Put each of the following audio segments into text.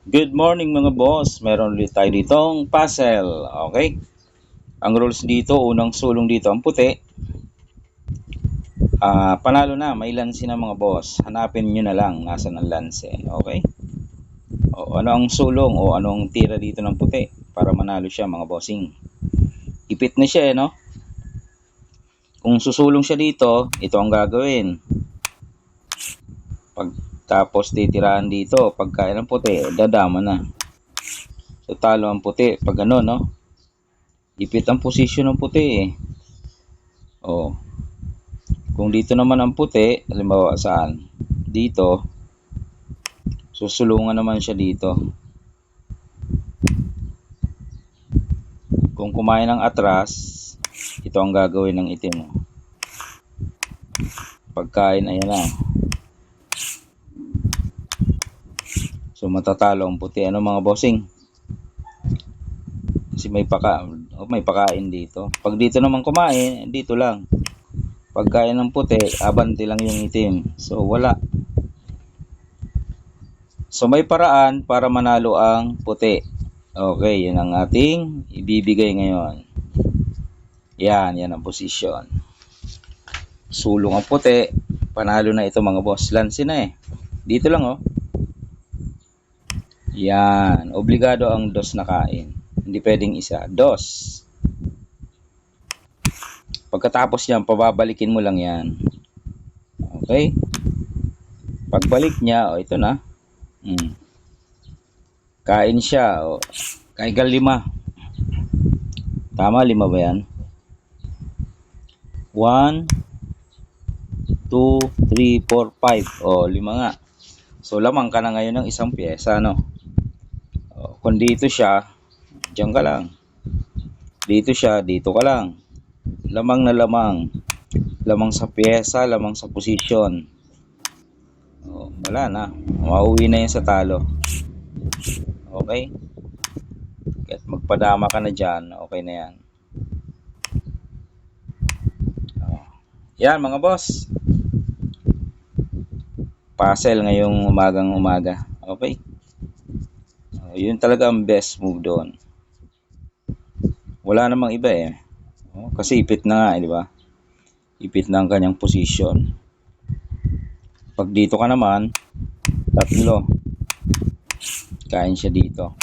Good morning mga boss. Meron ulit tayo ditong puzzle. Okay? Ang rules dito, unang sulong dito ang puti. Panalo na, may lanse na mga boss. Hanapin nyo na lang nasan ang lanse. Okay? O ano ang sulong o anong tira dito ng puti para manalo siya mga bossing. Ipit na siya no? Kung susulong siya dito, ito ang gagawin. Tapos titirahan dito, pagkain ng puti, dadama na. So talo ang puti pag ano no? Ipit ang posisyon ng puti eh. Oh. Kung dito naman ang puti, halimbawa saan? Dito, susulungan naman siya dito. Kung kumain ng atras, ito ang gagawin ng itim. Pagkain, ayan na. So matatalo ang puti. Ano mga bossing? Kasi may pakain dito. Pag dito naman kumain, dito lang. Pagkain ng puti, abante lang yung itim. So wala. So may paraan para manalo ang puti. Okay, yun ang ating ibibigay ngayon. Yan ang posisyon. Sulong ang puti, panalo na ito mga boss. Lanse na eh. Dito lang oh. Yan, obligado ang dos na kain. Hindi pwedeng isa. Dos. Pagkatapos yan, pababalikin mo lang yan. Okay? Pagbalik niya, ito na. Kain siya. Kaigal 5. Tama, 5 ba yan? 1, 2, 3, 4, 5. 5 nga. So, lamang ka na ngayon ng isang pyesa, no? Kung dito siya, diyan ka lang. Dito siya, dito ka lang. Lamang na lamang. Lamang sa pyesa, lamang sa posisyon. Wala na. Mauwi na yan sa talo. Okay? Kahit magpadama ka na dyan, okay na yan. Yan mga boss. Puzzle ngayong umaga. Okay? Yun talaga ang best move doon. Wala namang iba eh. Kasi ipit na nga, di ba? Ipit na ang kanyang position. Pag dito ka naman, 3. Kain siya dito.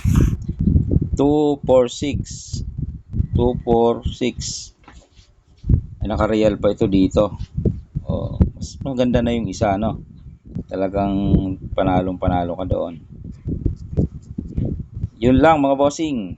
2, 4, 6. 2, 4, 6. Ay, naka-real pa ito dito. Mas maganda na yung isa, no? Talagang panalo ka doon. Yun lang mga bossing.